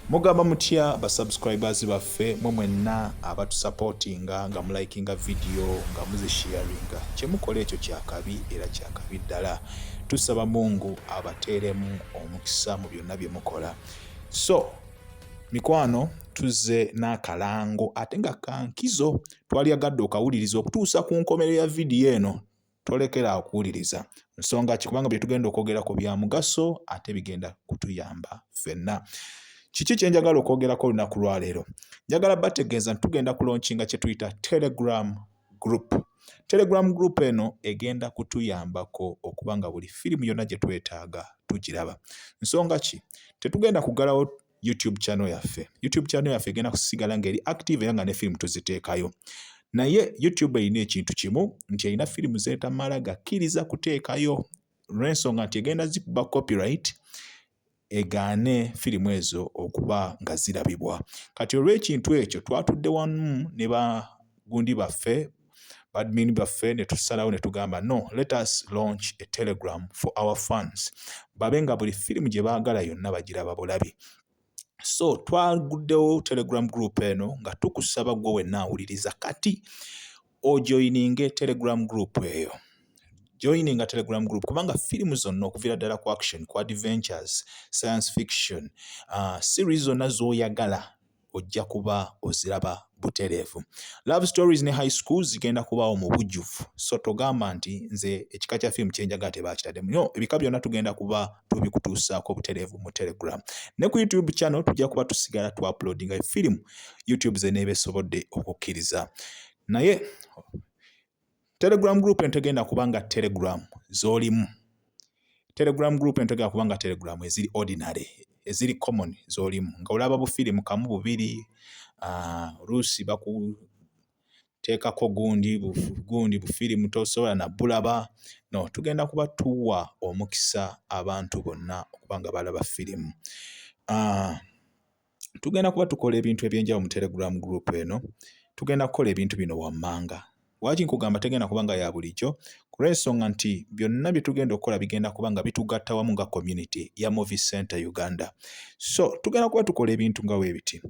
Mugamba mutya ba subscribers baffe mwenna abatusupportinga nga mulikinga video nga muzisharinga kyemukola ekyo kyakabi era kyakabi ddala. Tusaba Mungu abateeremu omukisa mu byonna bye mukola. So mikwano tuzze n'akalango ate nga kankizo twalyagadde okawuliriza okutuusa ku nkomero ya video eno tolekera okuwuliriza nsonga kikubanga bye tugenda okwogerako bya mugaso ate bigenda kutuyamba ffenna. Kiki kye njagala okwogerako olunaku lwaleero? Njagala bategeeza tugenda kulaunchinga kye tuyita Telegram group. Telegram group eno egenda kutuyambako okubanga buli firimu yonna gye twetaaga tugiraba. Nsonga ki? Tetugenda kuggalawo YouTube channel yaffe. YouTube channel yaffe egenda kusigala ng'eri active era nga ne firimu tuziteekayo. Naye YouTube erina ekintu kimu nti erina firimu zeetamala gakkiriza kuteekayo olw'ensonga nti egenda zikuba copyright egaane firimu ezo okuba nga zirabibwa. Kati olw'ekintu ekyo twatudde wamu ne bagundi baffe admin baffe ne tusalawo ne tugamba no, let us launch a Telegram for our fans. Babe nga buli firimu gye baagala yonna bagiraba bulabi. So twaguddewo Telegram group eno nga tukusaba gwe wenna awuliriza kati ojoininge Telegram group eyo. Joining a Telegram group kubanga firimu zonna okuvira ddala ku action, ku adventures, science fiction, series zonna z'oyagala ojja kuba oziraba butereevu. Love stories ne high schools zigenda kubaawo mu bujjuvu. So togamba nti nze ekika kya firimu kye njagala tebaakitaddemu. No, ebika byonna tugenda kuba tubikutuusaako butereevu mu Telegram. Ne ku YouTube channel tujja kuba tusigala tu uploadinga firimu YouTube ze neeba esobodde okukkiriza. Naye Telegram group entegenda kubanga Telegram zolimu. Telegram group entegenda kubanga Telegram eziri ordinary, eziri common zolimu. Nga olaba bufirimu kamu bubiri, oluusi bakuteekako gundi bufirimu tosobola na bulaba. No, tugenda kuba tuwa omukisa abantu bonna okubanga balaba firimu. Tugenda kuba tukola ebintu ebyenjawulo mu Telegram group eno. Tugenda kukola ebintu bino wammanga. Lwaki nkugamba tegenda kubanga ya bulijjo? Kulw'ensonga nti byonna bye tugenda okukola bigenda kubanga bitugatta wamu nga community ya Movie Center Uganda. So tugenda kuba tukola ebintu nga weebiti.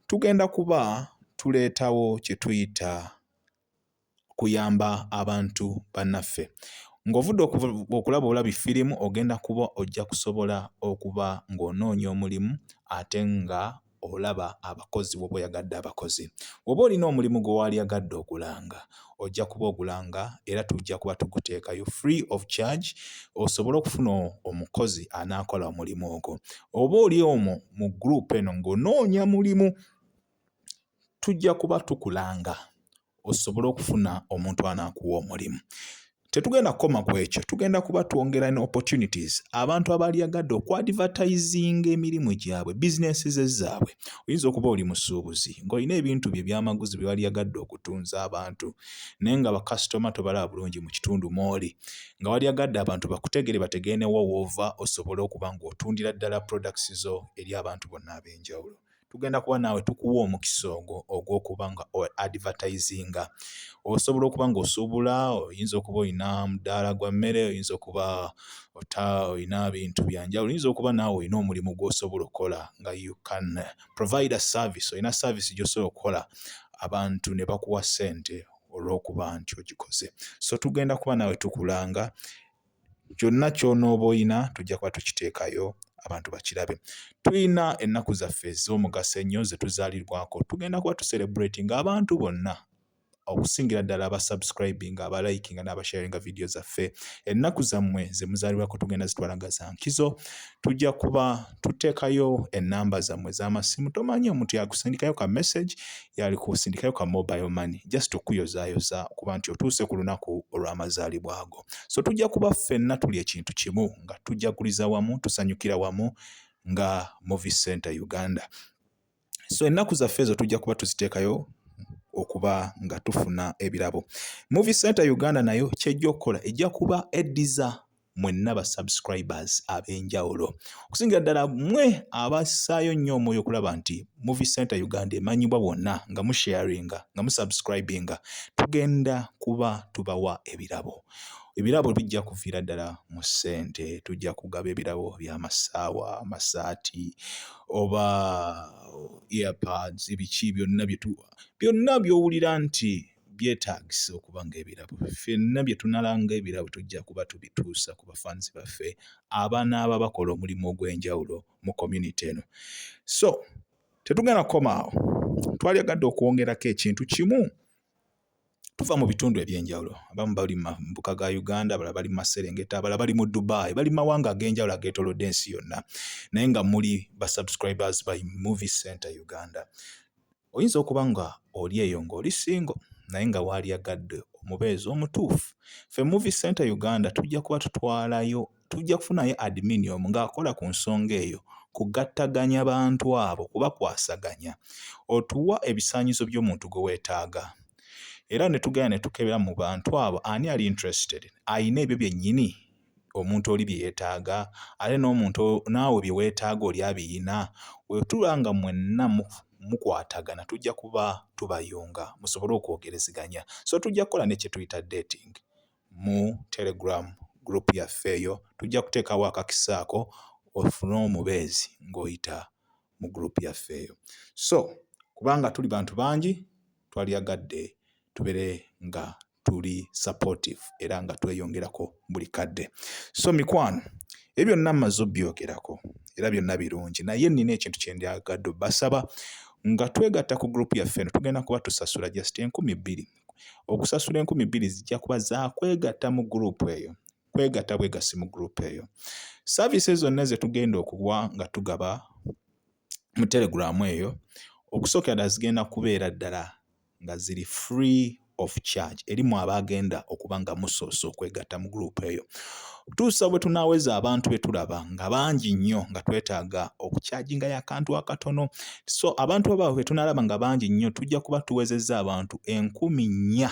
Tugenda kuba tuleetawo kye tuyita kuyamba abantu bannaffe. Ng'ovudde okulaba olabi firimu ogenda kuba ojja kusobola okuba ng'onoonya omulimu ate nga olaba abakozi bw'oba oyagadde abakozi. Bw'oba olina omulimu gwe waalyagadde ogulanga, ojja kuba ogulanga era tujja kuba tuguteekayo free of charge osobole okufuna omukozi anaakola omulimu ogwo. Oba oli omwo mu group eno ng'onoonya mulimu, tujja kuba tukulanga osobole okufuna omuntu anaakuwa omulimu. Tetugenda kukoma ku ekyo, tugenda kuba twongera ne opportunities abantu abalyagadde okwadvertisinga emirimu gyabwe, businesses zaabwe. Oyinza okuba oli musuubuzi ng'olina ebintu bye byamaguzi bye walyagadde okutunza abantu naye nga bakasitoma tobalaba bulungi mu kitundu mw'oli, nga walyagadde abantu bakutegere bategeere ne woova osobole okuba ng'otundira ddala products zo eri abantu bonna ab'enjawulo. Tugenda kuba naawe tukuwa omukisa ogwo ogw'okuba nga advertisinga. Osobola okuba ng'osuubula, oyinza okuba olina mudaala gwa mmere, oyinza okuba olina bintu bya njawulo, oyinza okuba naawe olina omulimu gw'osobola okukola nga you can provide a service, olina service gy'osobola okukola abantu ne bakuwa ssente olw'okuba nti ogikoze. So tugenda kuba naawe tukulanga, kyonna ky'onooba olina tujja kuba tukiteekayo abantu bakirabe. Tulina ennaku zaffe ez'omugaso ennyo ze tuzaalirwako. Tugenda kuba tucelebrating abantu bonna okusingira ddala abasubscribinga, abalikinga n'abasharinga video zaffe. Ennaku zammwe ze muzaalirwako tugenda zitwalaga za nkizo. Tujja kuba tuteekayo ennamba zammwe z'amasimu. Tomanyi omuntu yakusindikayo ka message, yali kusindikayo ka mobile money just okuyozaayoza kuba nti otuuse ku lunaku olw'amazaalibwa ago. So tujja kuba ffenna tuli ekintu kimu nga tujjaguliza wamu, tusanyukira wamu nga Movie Center Uganda. So ennaku zaffe ezo tujja kuba tuziteekayo okuba nga tufuna ebirabo. Movie Center Uganda nayo kyejja okukola ejja kuba eddiza mwenna ba subscribers ab'enjawulo. Okusingira ddala mmwe abassaayo nnyo omwoyo okulaba nti Movie Center Uganda emanyibwa bwonna nga musharinga, nga musubscribinga, tugenda kuba tubawa ebirabo. ebirabo bijja kuviira ddala mu ssente. Tujja kugaba ebirabo by'amasaawa, amasaati oba earpads, biki byonna by'owulira nti byetaagisa okuba ng'ebirabo. Ffenna bye tunalanga ebirabo tujja kuba tubituusa ku bafanzi baffe abanaaba bakola omulimu ogw'enjawulo mu community eno. So tetugenda kukoma awo, twalyagadde okwongerako ekintu kimu. Tuva mu bitundu ebyenjawulo, abamu bali mu mbuga ga Uganda, abalala bali mu Maserengeta, abalala bali mu Dubai, bali mu mawanga ag'enjawulo ageetoolodde ensi yonna, naye nga muli basubscribers by Movie Center Uganda. Oyinza okuba nga oli eyo ng'oli single naye nga waalyagadde omubeezi omutuufu. Ffe Movie Center Uganda tujja kuba tutwalayo, tujja kufunayo admin omu ng'akola ku nsonga eyo, kugattaganya bantu abo, kubakwasaganya. Otuwa ebisaanyizo by'omuntu gwe weetaaga. Era ne tugenda ne tukebera mu bantu abo ani ali interested, ayina ebyo byennyini omuntu oli bye yeetaaga, ate n'omuntu naawe bye weetaaga oli abiyina. Bwe tuba nga mwenna mukwatagana tujja kuba tubayunga musobole okwogereziganya. So tujja kukola ne kye tuyita dating mu Telegram group yaffe eyo. Tujja kuteekawo akakisaako ofune omubeezi ng'oyita mu group yaffe eyo. So kubanga tuli bantu bangi, twalyagadde tubere nga tuli supportive era nga tweyongerako buli kadde. So mikwano, ebyo byonna mmaze obbyogerako era byonna birungi, naye nina ekintu kye ndyagadde basaba nga twegatta ku group yaffe eno. Tugenda kuba tusasula just 2,000. Okusasula 2,000 zijja kuba za kwegatta mu group eyo, kwegatta bwegasi mu group eyo. Services zonna ze tugenda okuwa nga tugaba mu Telegram eyo, okusookera ddala zigenda kubeera ddala nga ziri free of charge erimu abagenda okuba nga musoose okwegatta mu group eyo. Tuusa bwe tunaaweza abantu be tulaba nga bangi nnyo nga twetaaga okucharginga y'akantu akatono. So abantu abo bwe tunalaba nga bangi nnyo, tujja kuba tuwezezza abantu 4,000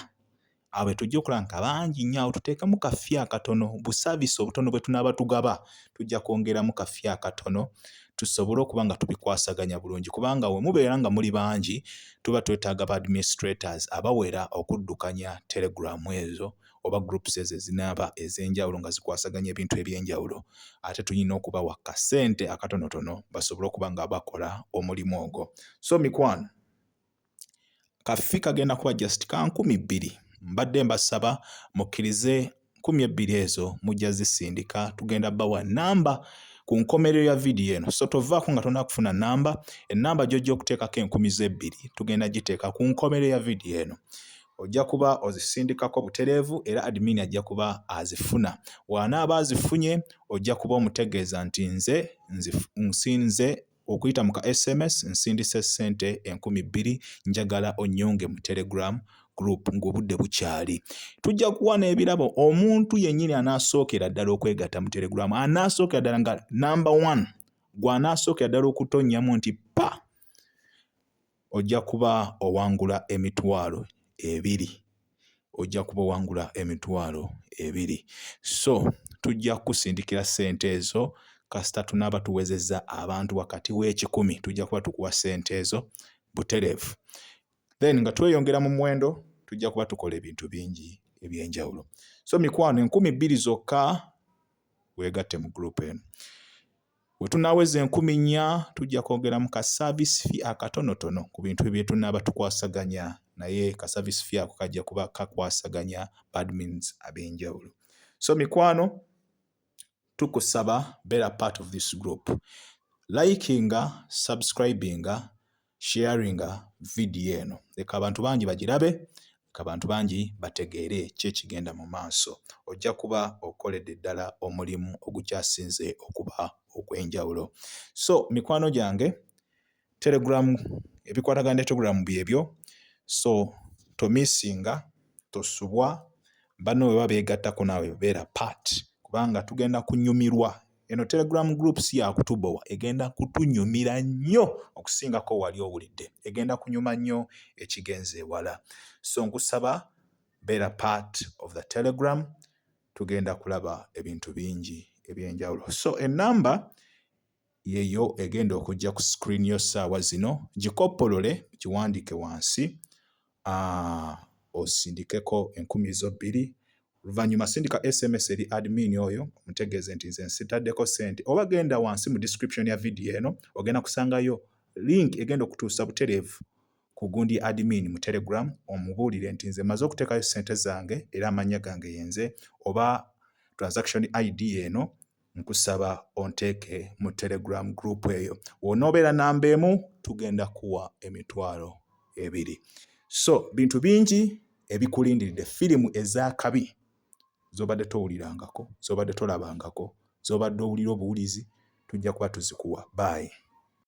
abo tujja okulaba nga bangi nnyo. Awo tuteekemu kafya akatono, bu service obutono bwe tunaaba tugaba tujja kwongeramu kafya akatono tusobole okuba nga tubikwasaganya bulungi, kubanga we mubeera nga muli bangi tuba twetaaga ba administrators abawera okuddukanya Telegram ezo oba groups ezo ezinaaba ez'enjawulo nga zikwasaganya ebintu ebyenjawulo. Ate tulina okubawa kasente akatonotono basobole okuba nga bakola omulimu ogwo. So mikwano, kaffi kagenda kuba just ka 2,000. Mbadde mbasaba mukkirize 2,000 ezo mujja zisindika. Tugenda bawa namba ku nkomerero ya video eno. So tovaako nga tonna kufuna namba. Ennamba gy'ojja okuteekako 2,000 tugenda giteeka ku nkomerero ya video eno. Ojja kuba ozisindikako butereevu era admin ajja kuba azifuna. Wanaaba azifunye ojja kuba omutegeeza nti nsinze okuyita mu ka SMS nsindise ssente 2,000 njagala onyonge mu Telegram group ng'obudde bukyali. Tujja kuwa n'ebirabo omuntu yennyini anaasookera ddala okwegatta mu Telegram, anaasookera ddala nga number 1 gw'anaasookera ddala okutonnyamu nti pa, ojja kuba owangula emitwalo 2. Ojja kuba owangula emitwalo 2. So tujja kusindikira ssente ezo kasita tunaaba tuwezezza abantu wakati w'e10,000 tujja kuba tukuwa ssente ezo butereevu. Then nga tweyongera mu muwendo tujja kuba tukola ebintu bingi ebyenjawulo. So mikwano, 2,000 zokka weegatte mu group eno. Bwe tunaaweza 4,000 tujja kwogera mu ka service fee akatonotono ku bintu bye tunaaba tukwasaganya, naye ka service fee ako kajja kuba kakwasaganya admins ab'enjawulo. So mikwano, tukusaba beera part of this group. Likinga, subscribinga, sharinga video eno. Leka abantu bangi bagirabe, leka abantu bangi bategeere kye kigenda mu maaso. Ojja kuba okoledde ddala omulimu ogukyasinze okuba ogw'enjawulo. So mikwano gyange, Telegram, ebikwatagana ne Telegram byebyo. So tomisinga, tosubwa, banno we babeegattako naawe beera part, kubanga tugenda kunyumirwa. Eno Telegram group si ya kutubowa, egenda kutunyumira nnyo okusingako wali owulidde. Egenda kunyuma nnyo ekigenze ewala. So nkusaba beera part of the Telegram, tugenda kulaba ebintu bingi ebyenjawulo. So ennamba yeyo egenda okujja ku screen yo ssaawa zino, gikoppolole kiwandiike wansi, osindikeko 2,000 Luvannyuma sindika SMS eri admin oyo mutegeeze nti nze nsitaddeko ssente, oba genda wansi mu description ya video eno ogenda kusangayo link egenda okutuusa butereevu ku gundi admin mu Telegram, omubuulire nti nze maze okuteekayo ssente zange era amannya gange yenze, oba transaction ID eno nkusaba onteeke mu Telegram group eyo. Wonoobeera namba emu tugenda kuwa $2,000. So bintu bingi ebikulindiridde, firimu ez'akabi z'obadde towulirangako, z'obadde tolabangako, z'obadde owulira obuwulizi, tujja kuba tuzikuwa. Bye.